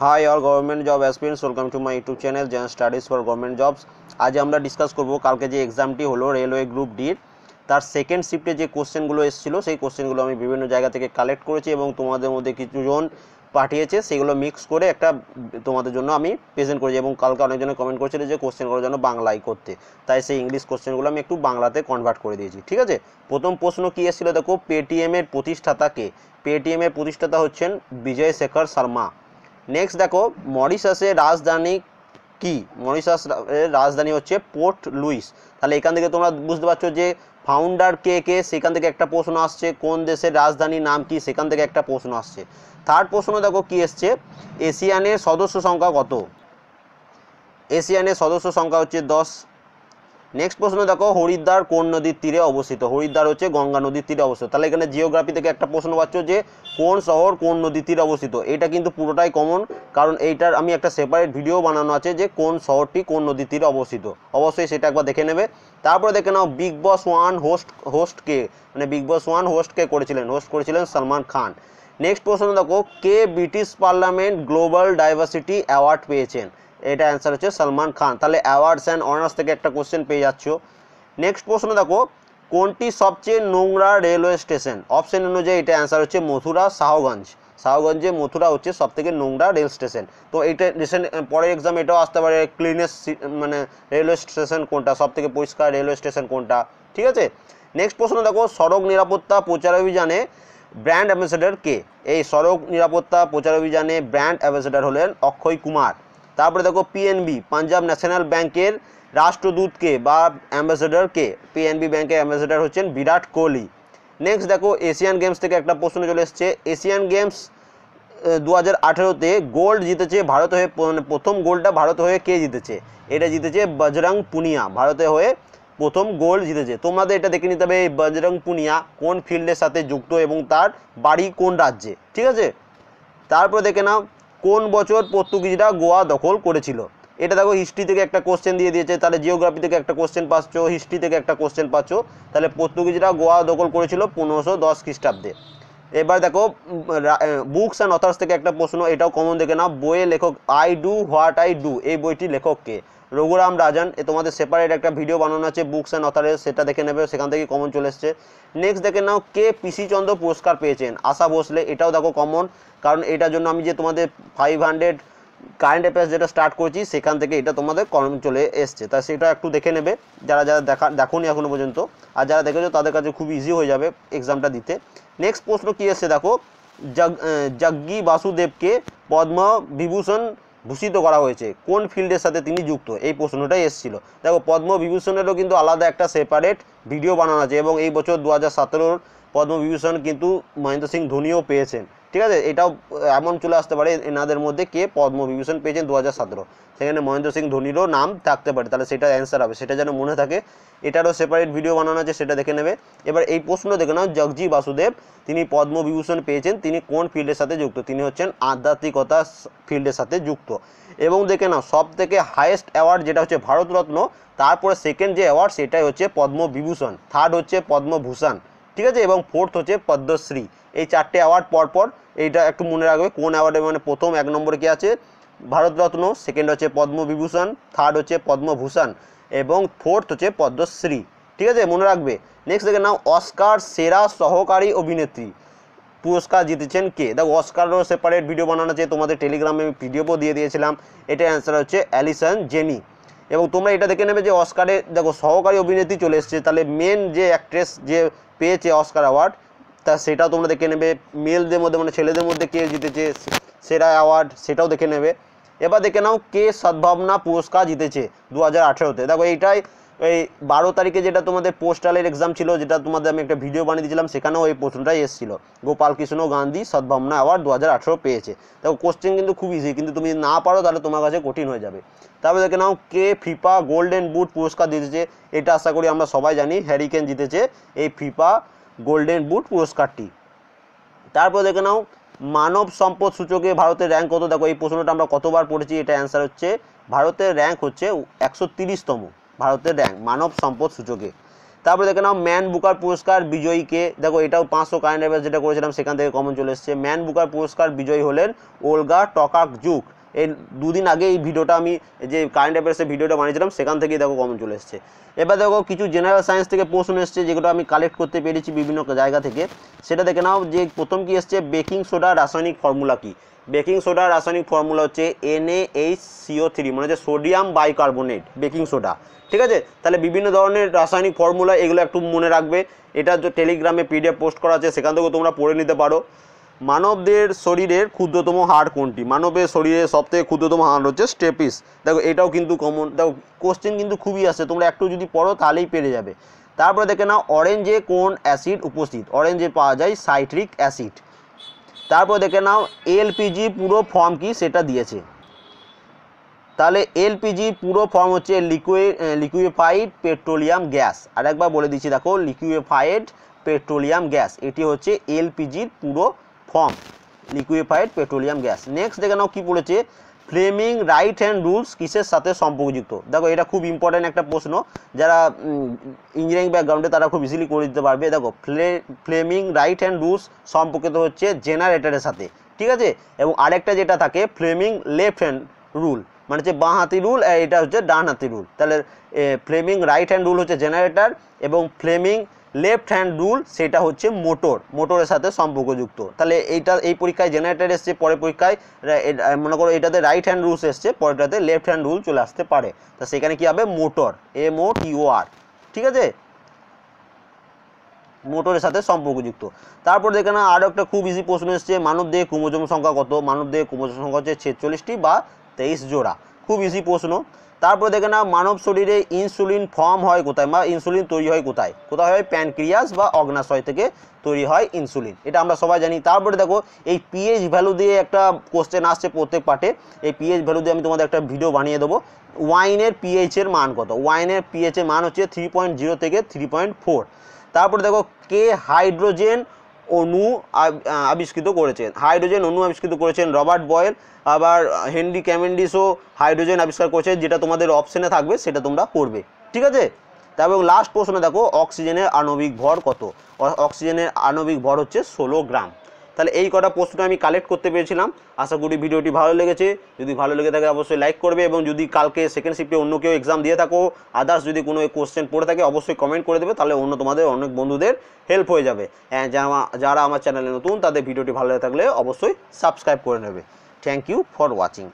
High all government job aspirants welcome to my YouTube channel Jain studies for government jobs. आज আমরা discuss করব কালকে যে এক্সামটি হলো রেলওয়ে গ্রুপ ডির তার সেকেন্ড শিফটে যে কোশ্চেনগুলো এসেছিল সেই কোশ্চেনগুলো আমি বিভিন্ন জায়গা থেকে কালেক্ট করেছি এবং তোমাদের মধ্যে কিছুজন পাঠিয়েছে সেগুলো মিক্স করে একটা তোমাদের জন্য আমি প্রেজেন্ট করেছি এবং কালকে অনেকজনে কমেন্ট করেছিল যে কোশ্চেনগুলোর জন্য বাংলায় করতে, তাই সেই ইংলিশ কোশ্চেনগুলো আমি একটু বাংলাতে কনভার্ট করে দিয়েছি। ঠিক আছে, প্রথম প্রশ্ন কী এসেছিল দেখো, পেটিএম এর প্রতিষ্ঠাতা কে? পেটিএম এর প্রতিষ্ঠাতা হচ্ছেন বিজয় শেখর শর্মা। নেক্সট দেখো, মরিশাসের রাজধানী কি? মরিশাসের রাজধানী হচ্ছে পোর্ট লুইস। তাহলে এখান থেকে তোমরা বুঝতে পারছো যে ফাউন্ডার কে কে, সেখান থেকে একটা প্রশ্ন আসছে। কোন দেশের রাজধানীর নাম কি, সেখান থেকে একটা প্রশ্ন আসছে। থার্ড প্রশ্ন দেখো কি এসছে, এশিয়ানের সদস্য সংখ্যা কত? এশিয়ানের সদস্য সংখ্যা হচ্ছে 10। নেক্সট প্রশ্ন দেখো, হরিদ্বার কোন নদীর তীরে অবস্থিত? হরিদ্বার হচ্ছে গঙ্গা নদীর তীরে অবস্থিত। তাহলে এখানে জিওগ্রাফি থেকে একটা প্রশ্ন পাচ্ছ যে কোন শহর কোন নদীর তীরে অবস্থিত। এটা কিন্তু পুরোটাই কমন, কারণ এইটার আমি একটা সেপারেট ভিডিও বানানো আছে যে কোন শহরটি কোন নদীর তীরে অবস্থিত। অবশ্যই সেটা একবার দেখে নেবে। তারপরে দেখে নাও বিগ বস 1 হোস্ট কে, মানে বিগ বস 1 হোস্ট কে করেছিলেন? হোস্ট করেছিলেন সলমান খান। নেক্সট প্রশ্ন দেখো, কে British parliament global diversity award পেয়েছেন? এটা অ্যান্সার হচ্ছে সলমান খান। তাহলে অ্যাওয়ার্ডস অ্যান্ড অনার্স থেকে একটা কোশ্চেন পেয়ে যাচ্ছ। নেক্সট প্রশ্ন দেখো, কোনটি সবচেয়ে নোংরা রেলওয়ে স্টেশন? অপশন অনুযায়ী এটা অ্যান্সার হচ্ছে মথুরা শাহগঞ্জ। শাহগঞ্জে মথুরা হচ্ছে সবথেকে নোংরা রেল স্টেশন। তো এইটা রিসেন্ট পরের এক্সাম এটাও আসতে পারে, ক্লিনেস্ট মানে রেলওয়ে স্টেশন কোনটা, সবথেকে পরিষ্কার রেলওয়ে স্টেশন কোনটা। ঠিক আছে, নেক্সট প্রশ্ন দেখো, সড়ক নিরাপত্তা প্রচার অভিযানে ব্র্যান্ড অ্যাম্বাসেডর কে? এই সড়ক নিরাপত্তা প্রচার অভিযানে ব্র্যান্ড অ্যাম্বাসেডর হলেন অক্ষয় কুমার। তারপরে দেখো, পিএনবি পাঞ্জাব ন্যাশনাল ব্যাংকের রাষ্ট্রদূত কে বা অ্যাম্বাসেডর কে? পিএনবি ব্যাংকের অ্যাম্বাসেডর হচ্ছেন বিরাট কোহলি। নেক্সট দেখো, এশিয়ান গেমস থেকে একটা প্রশ্ন চলে এসছে। এশিয়ান গেমস 2018-তে গোল্ড জিতেছে ভারত হয়ে, প্রথম গোল্ডটা ভারত হয়ে কে জিতেছে? এটা জিতেছে বজরং পুনিয়া, ভারতে হয়ে প্রথম গোল্ড জিতেছে। তোমাদের এটা দেখে নিতে হবে এই বজরং পুনিয়া কোন ফিল্ডের সাথে যুক্ত এবং তার বাড়ি কোন রাজ্যে। ঠিক আছে, তারপরে দেখে নাও কোন বছর পর্তুগিজরা গোয়া দখল করেছিল? এটা দেখো হিস্ট্রি থেকে একটা কোশ্চেন দিয়ে দিয়েছে, তাহলে জিওগ্রাফি থেকে একটা কোশ্চেন পাচ্ছ, হিস্ট্রি থেকে একটা কোশ্চেন পাচ্ছ। তাহলে পর্তুগিজরা গোয়া দখল করেছিল 1510 খ্রিস্টাব্দে। এবার দেখো বুকস অ্যান্ড অথার্স থেকে একটা প্রশ্ন, এটাও কমন দেখে নাও। বইয়ের লেখক I do what I do এই বইটির লেখক কে? রঘুরাম রাজন। এ তোমাদের সেপারেট একটা ভিডিও বানানো আছে বুকস অ্যান্ড অথারের, সেটা দেখে নেবে, সেখান থেকে কমন চলে এসছে। নেক্সট দেখে নাও, কে পিসি চন্দ্র পুরস্কার পেয়েছেন? আশা ভোসলে। এটাও দেখো কমন, কারণ এটার জন্য আমি যে তোমাদের 500 কারেন্ট অ্যাফেয়ার্স যেটা স্টার্ট করেছি সেখান থেকে এটা তোমাদের কমন চলে এসছে, তাই সেটা একটু দেখে নেবে যারা যারা দেখোনি এখনো পর্যন্ত, আর যারা দেখেছো তাদের কাছে খুব ইজি হয়ে যাবে এক্সামটা দিতে। নেক্সট প্রশ্ন কী এসছে দেখো, জগ্গি বাসুদেবকে পদ্ম বিভূষণ ভূষিত করা হয়েছে, কোন ফিল্ডের সাথে তিনি যুক্ত? এই প্রশ্নটাই এসেছিল। দেখো পদ্মবিভূষণেরও কিন্তু আলাদা একটা সেপারেট ভিডিও বানানো আছে এবং এই বছর 2017 পদ্মবিভূষণ কিন্তু মহেন্দ্র সিং ধোনিও পেয়েছেন। ঠিক আছে, এটাও এমন চলে আসতে পারে এনাদের মধ্যে কে পদ্মবিভূষণ পেয়েছেন 2017, সেখানে মহেন্দ্র সিং ধোনিরও নাম থাকতে পারে, তাহলে সেটা অ্যান্সার হবে, সেটা যেন মনে থাকে। এটারও সেপারেট ভিডিও বানানো আছে, সেটা দেখে নেবে। এবার এই প্রশ্ন দেখে নাও, জগজি বাসুদেব তিনি পদ্মবিভূষণ পেয়েছেন, তিনি কোন ফিল্ডের সাথে যুক্ত? তিনি হচ্ছেন আধ্যাত্মিকতা ফিল্ডের সাথে যুক্ত। এবং দেখে নাও সব থেকে হাইয়েস্ট অ্যাওয়ার্ড যেটা হচ্ছে ভারতরত্ন, তারপরে সেকেন্ড যে অ্যাওয়ার্ড সেটাই হচ্ছে পদ্মবিভূষণ, থার্ড হচ্ছে পদ্মভূষণ। ঠিক আছে, এবং ফোর্থ হচ্ছে পদ্মশ্রী। এই চারটে অ্যাওয়ার্ড পরপর, এইটা একটু মনে রাখবে কোন অ্যাওয়ার্ডে, মানে প্রথম 1 নম্বরে কি আছে ভারতরত্ন, সেকেন্ড হচ্ছে পদ্মবিভূষণ, থার্ড হচ্ছে পদ্মভূষণ এবং ফোর্থ হচ্ছে পদ্মশ্রী। ঠিক আছে, মনে রাখবে। নেক্সট দেখে নাও, অস্কার সেরা সহকারী অভিনেত্রী পুরস্কার জিতেছেন কে? দেখো অস্কারও সেপারেট ভিডিও বানানো আছে, তোমাদের টেলিগ্রামে পিডিএফও দিয়ে দিয়েছিলাম। এটা অ্যান্সার হচ্ছে অ্যালিসন জেনি। এবং তোমরা এটা দেখে নেবে যে অস্কারে দেখো সহকারী অভিনেত্রী চলে এসছে, তাহলে মেন যে অ্যাক্ট্রেস যে পেয়েছে অস্কার অ্যাওয়ার্ড তা সেটাও তোমরা দেখে নেবে। মেলদের মধ্যে মানে ছেলেদের মধ্যে কে জিতেছে সেরা অ্যাওয়ার্ড সেটাও দেখে নেবে। এবার দেখে নাও, কে সদ্ভাবনা পুরস্কার জিতেছে 2018-তে? দেখো এইটাই এই 12 তারিখে যেটা তোমাদের পোস্টালের এক্সাম ছিল, যেটা তোমাদের আমি একটা ভিডিও বানিয়ে দিয়েছিলাম, সেখানেও এই প্রশ্নটাই এসেছিল। গোপাল কৃষ্ণ গান্ধী সদ্ভাবনা অ্যাওয়ার্ড 2018 পেয়েছে। দেখো কোশ্চেন কিন্তু খুব ইজি, কিন্তু তুমি না পারো তাহলে তোমার কাছে কঠিন হয়ে যাবে। তারপরে দেখে নাও, কে ফিফা গোল্ডেন বুট পুরস্কার জিতেছে? এটা আশা করি আমরা সবাই জানি, হ্যারি কেন জিতেছে এই ফিফা গোল্ডেন বুট পুরস্কারটি। তারপর দেখে নাও, মানব সম্পদ সূচকে ভারতের র্যাঙ্ক কত? দেখো এই প্রশ্নটা আমরা কতবার পড়েছি, এটা অ্যান্সার হচ্ছে ভারতের র্যাঙ্ক হচ্ছে 130তম ভারতের র্যাঙ্ক মানব সম্পদ সূচকে। তারপরে দেখে নাও ম্যান বুকার পুরস্কার বিজয়ীকে, দেখো এটাও 500 কারেন্ট অ্যাফেয়ার্স যেটা করেছিলাম সেখান থেকে কমন চলে এসেছে। ম্যান বুকার পুরস্কার বিজয়ী হলেন ওলগা টকাকজুক। এই দুদিন আগে এই ভিডিওটা আমি যে কারেন্ট অ্যাফেয়ার্সের ভিডিওটা বানিয়েছিলাম সেখান থেকেই দেখো কমন চলে এসেছে। এবার দেখো কিছু জেনারেল সায়েন্স থেকে প্রশ্ন এসছে যেগুলো আমি কালেক্ট করতে পেরেছি বিভিন্ন জায়গা থেকে, সেটা দেখে নাও। যে প্রথম কি এসছে, বেকিং সোডা রাসায়নিক ফর্মুলা কি? বেকিং সোডার রাসায়নিক ফর্মুলা হচ্ছে NaHCO3, মানে হচ্ছে সোডিয়াম বাইকার্বনেট, বেকিং সোডা। ঠিক আছে, তাহলে বিভিন্ন ধরনের রাসায়নিক ফর্মুলা এগুলো একটু মনে রাখবে। এটা যে টেলিগ্রামে PDF পোস্ট করা আছে সেখান থেকেও তোমরা পড়ে নিতে পারো। মানবদের শরীরের ক্ষুদ্রতম হাড় কোনটি? মানবের শরীরের সবথেকে ক্ষুদ্রতম হাড় হচ্ছে স্টেপিস। দেখো এটাও কিন্তু কমন, দেখো কোশ্চেন কিন্তু খুবই আসে, তোমরা একটু যদি পড়ো তাহলেই পেরে যাবে। তারপরে দেখে নাও অরেঞ্জে কোন অ্যাসিড উপস্থিত? অরেঞ্জে পাওয়া যায় সাইট্রিক অ্যাসিড। তারপর দেখে নাও LPG পুরো ফর্ম কি সেটা দিয়েছে। তাহলে LPG পুরো ফর্ম হচ্ছে লিকুইফাইড পেট্রোলিয়াম গ্যাস। আর একবার বলে দিচ্ছি, দেখো লিকুইফাইড পেট্রোলিয়াম গ্যাস, এটি হচ্ছে LPGর পুরো form, liquefied petroleum gas. Next দেখে নাও কি বলেছে, ফ্লেমিং রাইট হ্যান্ড রুলস কিসের সাথে সম্পর্কযুক্ত? দেখো এটা খুব ইম্পর্ট্যান্ট একটা প্রশ্ন, যারা ইঞ্জিনিয়ারিং ব্যাকগ্রাউন্ডে তারা খুব ইজিলি করে দিতে পারবে। দেখো ফ্লেমিং রাইট হ্যান্ড রুলস সম্পর্কিত হচ্ছে জেনারেটরের সাথে, ঠিক আছে। এবং আরেকটা যেটা থাকে ফ্লেমিং লেফট হ্যান্ড রুল, মানে হচ্ছে বাঁ হাতি রুল, এটা হচ্ছে ডান হাতি রুল। তাহলে ফ্লেমিং রাইট হ্যান্ড রুল হচ্ছে জেনারেটর এবং ফ্লেমিং লেফট হ্যান্ড রুল সেটা হচ্ছে মোটরের সাথে সম্পর্কযুক্ত। তাহলে এই পরীক্ষায় জেনারেটর এসছে, পরের পরীক্ষায় মনে করো এটাতে রাইট হ্যান্ড রুলস এসছে, পরেরটাতে লেফট হ্যান্ড রুল চলে আসতে পারে। তা সেখানে কি হবে, মোটর, MOTOR, ঠিক আছে, মোটরের সাথে সম্পর্কযুক্ত। তারপর দেখে না আরও একটা খুব ইজি প্রশ্ন এসছে, মানবদেহে ক্রোমোজোম সংখ্যা কত? মানবদেহে ক্রোমোজোম সংখ্যা হচ্ছে 46টি বা 23 জোড়া, খুব ইজি প্রশ্ন। তারপর দেখে না মানব শরীরে ইনসুলিন ফর্ম হয় কোথায় বা ইনসুলিন তৈরি হয় কোথায়? কোথায় হয়? প্যানক্রিয়াস বা অগ্নাশয় থেকে তৈরি হয় ইনসুলিন, এটা আমরা সবাই জানি। তারপরে দেখো এই pH ভ্যালু দিয়ে একটা কোশ্চেন আসছে প্রত্যেক পার্টে, এই pH ভ্যালু দিয়ে আমি তোমাদের একটা ভিডিও বানিয়ে দেবো। ওয়াইনের pH এর মান কত? ওয়াইনের pH এর মান হচ্ছে 3.0 থেকে 3.4। তারপরে দেখো কে হাইড্রোজেন অণু আবিষ্কৃত করেছেন? হাইড্রোজেন অণু আবিষ্কৃত করেছেন রবার্ট বয়েল। আবার হেনরি ক্যাভেন্ডিশও হাইড্রোজেন আবিষ্কার করেছেন, যেটা তোমাদের অপশনে থাকবে সেটা তোমরা করবে, ঠিক আছে। তারপর লাস্ট প্রশ্ন দেখো, অক্সিজেনের আণবিক ভর কত? অক্সিজেনের আণবিক ভর হচ্ছে 16 গ্রাম। তাহলে এই কটা প্রশ্নটা আমি কালেক্ট করতে পেরেছিলাম। আশা করি ভিডিওটি ভালো লেগেছে। যদি ভালো লেগে থাকে অবশ্যই লাইক করবে, এবং যদি কালকে সেকেন্ড শিফটে অন্য কেউ এক্সাম দিয়ে থাকো, আদার্স যদি কোনো কোশ্চেন পড়ে থাকে অবশ্যই কমেন্ট করে দেবে, তাহলে তোমাদের অনেক বন্ধুদের হেল্প হয়ে যাবে। যারা আমার চ্যানেলে নতুন তাদের ভিডিওটি ভালো লেগে থাকলে অবশ্যই সাবস্ক্রাইব করে নেবে। Thank you for watching.